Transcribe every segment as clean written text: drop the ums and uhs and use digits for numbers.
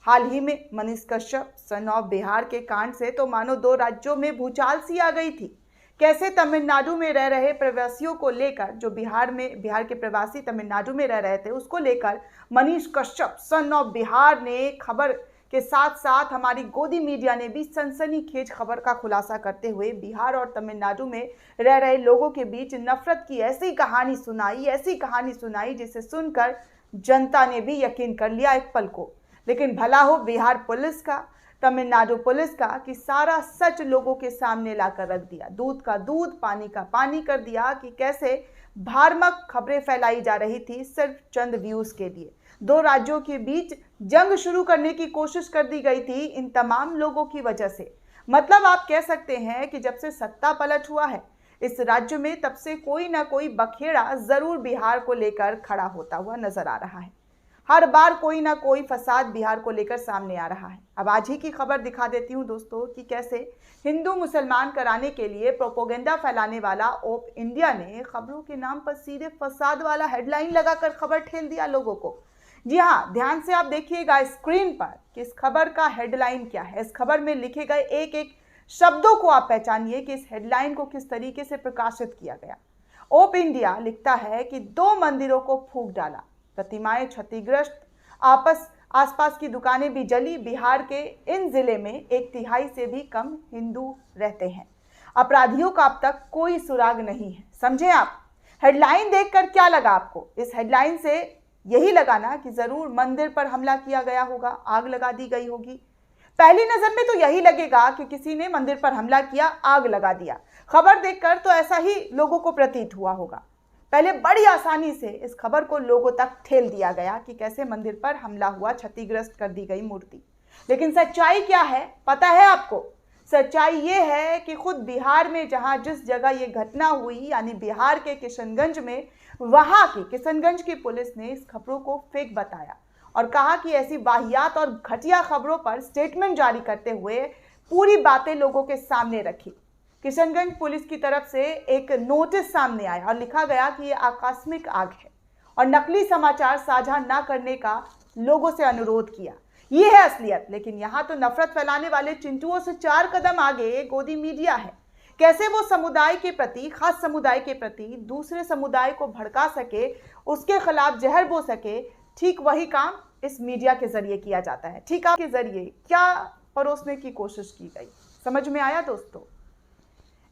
हाल ही में Manish Kashyap son of Bihar के कांड से तो मानो दो राज्यों में भूचाल सी आ गई थी। कैसे तमिलनाडु में रह रहे प्रवासियों को लेकर, जो बिहार के प्रवासी तमिलनाडु में रह रहे थे, उसको लेकर मनीष कश्यप सन ऑफ बिहार ने खबर के साथ साथ हमारी गोदी मीडिया ने भी सनसनीखेज खबर का खुलासा करते हुए बिहार और तमिलनाडु में रह रहे लोगों के बीच नफरत की ऐसी कहानी सुनाई जिसे सुनकर जनता ने भी यकीन कर लिया एक पल को। लेकिन भला हो बिहार पुलिस का, तमिलनाडु पुलिस का, कि सारा सच लोगों के सामने लाकर रख दिया। दूध का दूध, पानी का पानी कर दिया कि कैसे भ्रामक खबरें फैलाई जा रही थी सिर्फ चंद व्यूज के लिए। दो राज्यों के बीच जंग शुरू करने की कोशिश कर दी गई थी इन तमाम लोगों की वजह से। मतलब आप कह सकते हैं कि जब से सत्ता पलट हुआ है इस राज्य में, तब से कोई ना कोई बखेड़ा जरूर बिहार को लेकर खड़ा होता हुआ नजर आ रहा है। हर बार कोई ना कोई फसाद बिहार को लेकर सामने आ रहा है। अब आज ही की खबर दिखा देती हूं दोस्तों कि कैसे हिंदू मुसलमान कराने के लिए प्रोपोगेंडा फैलाने वाला ओप इंडिया ने खबरों के नाम पर सीधे फसाद वाला हेडलाइन लगाकर खबर ठेल दिया लोगों को। जी हाँ, ध्यान से आप देखिएगा स्क्रीन पर कि इस खबर का हेडलाइन क्या है। इस खबर में लिखे गए एक एक शब्दों को आप पहचानिए कि इस हेडलाइन को किस तरीके से प्रकाशित किया गया। ओप इंडिया लिखता है कि 2 मंदिरों को फूंक डाला, प्रतिमाएं क्षतिग्रस्त, आसपास की दुकानें भी जली। बिहार के इन जिले में 1/3 से भी कम हिंदू रहते हैं। अपराधियों का अब तक कोई सुराग नहीं है। समझे आप? हेडलाइन देखकर क्या लगा आपको? इस हेडलाइन से यही लगा ना कि जरूर मंदिर पर हमला किया गया होगा, आग लगा दी गई होगी। पहली नजर में तो यही लगेगा कि किसी ने मंदिर पर हमला किया, आग लगा दिया। खबर देखकर तो ऐसा ही लोगों को प्रतीत हुआ होगा। पहले बड़ी आसानी से इस खबर को लोगों तक ठेल दिया गया कि कैसे मंदिर पर हमला हुआ, क्षतिग्रस्त कर दी गई मूर्ति। लेकिन सच्चाई क्या है पता है आपको? सच्चाई ये है कि खुद बिहार में जिस जगह ये घटना हुई, यानी बिहार के किशनगंज में, वहां की किशनगंज की पुलिस ने इस खबरों को फेक बताया और कहा कि ऐसी वाहियात और घटिया खबरों पर स्टेटमेंट जारी करते हुए पूरी बातें लोगों के सामने रखी। किशनगंज पुलिस की तरफ से एक नोटिस सामने आया और लिखा गया कि यह आकस्मिक आग है और नकली समाचार साझा ना करने का लोगों से अनुरोध किया। ये है असलियत। लेकिन यहाँ तो नफरत फैलाने वाले चिंटुओं से 4 कदम आगे गोदी मीडिया है। कैसे वो समुदाय के प्रति, खास समुदाय के प्रति दूसरे समुदाय को भड़का सके, उसके खिलाफ जहर बो सके, ठीक वही काम इस मीडिया के जरिए किया जाता है। ठीक है, के जरिए क्या परोसने की कोशिश की गई, समझ में आया दोस्तों?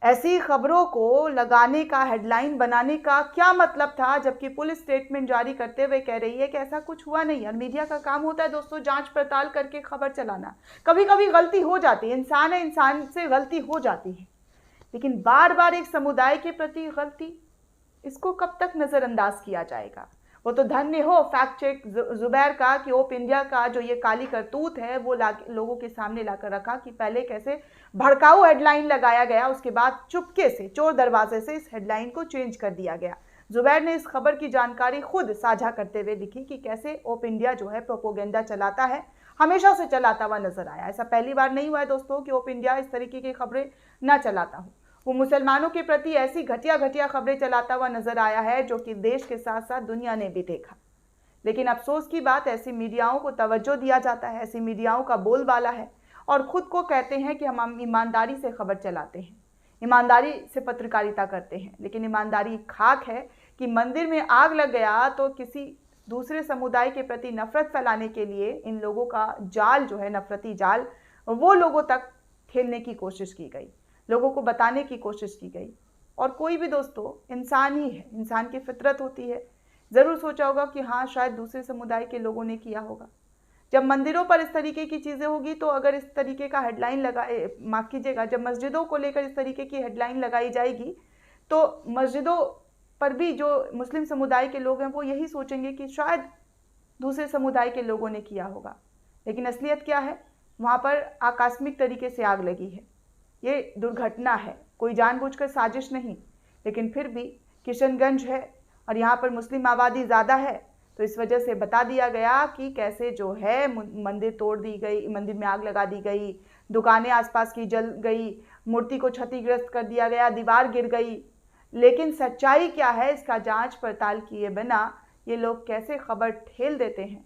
ऐसी खबरों को लगाने का, हेडलाइन बनाने का क्या मतलब था, जबकि पुलिस स्टेटमेंट जारी करते हुए कह रही है कि ऐसा कुछ हुआ नहीं। और मीडिया का काम होता है दोस्तों जांच पड़ताल करके खबर चलाना। कभी कभी गलती हो जाती है, इंसान है, इंसान से गलती हो जाती है, लेकिन बार बार एक समुदाय के प्रति गलती, इसको कब तक नजरअंदाज किया जाएगा? वो तो धन्य हो फैक्ट चेक जुबैर का कि ओप इंडिया का जो ये काली करतूत है वो लोगों के सामने लाकर रखा कि पहले कैसे भड़काऊ हेडलाइन लगाया गया, उसके बाद चुपके से चोर दरवाजे से इस हेडलाइन को चेंज कर दिया गया। जुबैर ने इस खबर की जानकारी खुद साझा करते हुए लिखी कि कैसे ओप इंडिया जो है प्रोपोगेंडा चलाता है, हमेशा से चलाता हुआ नजर आया। ऐसा पहली बार नहीं हुआ है दोस्तों कि ओप इंडिया इस तरीके की खबरें ना चलाता हो। वो मुसलमानों के प्रति ऐसी घटिया खबरें चलाता हुआ नजर आया है जो कि देश के साथ साथ दुनिया ने भी देखा। लेकिन अफसोस की बात, ऐसी मीडियाओं को तवज्जो दिया जाता है, ऐसी मीडियाओं का बोलबाला है और खुद को कहते हैं कि हम ईमानदारी से खबर चलाते हैं, ईमानदारी से पत्रकारिता करते हैं। लेकिन ईमानदारी खाक है कि मंदिर में आग लग गया तो किसी दूसरे समुदाय के प्रति नफरत फैलाने के लिए इन लोगों का जाल जो है, नफरती जाल, वो लोगों तक खेलने की कोशिश की गई, लोगों को बताने की कोशिश की गई। और कोई भी दोस्तों इंसान ही है, इंसान की फितरत होती है। जरूर सोचा होगा कि हाँ शायद दूसरे समुदाय के लोगों ने किया होगा। जब मंदिरों पर इस तरीके की चीजें होगी तो अगर इस तरीके का हेडलाइन माफ कीजिएगा, जब मस्जिदों को लेकर इस तरीके की हेडलाइन लगाई जाएगी तो मस्जिदों पर भी जो मुस्लिम समुदाय के लोग हैं वो यही सोचेंगे कि शायद दूसरे समुदाय के लोगों ने किया होगा। लेकिन असलियत क्या है? वहां पर आकस्मिक तरीके से आग लगी है। ये दुर्घटना है, कोई जानबूझकर साजिश नहीं। लेकिन फिर भी किशनगंज है और यहाँ पर मुस्लिम आबादी ज़्यादा है, तो इस वजह से बता दिया गया कि कैसे जो है मंदिर तोड़ दी गई, मंदिर में आग लगा दी गई, दुकानें आसपास की जल गई, मूर्ति को क्षतिग्रस्त कर दिया गया, दीवार गिर गई। लेकिन सच्चाई क्या है, इसका जांच पड़ताल किए बिना ये लोग कैसे खबर ठेल देते हैं,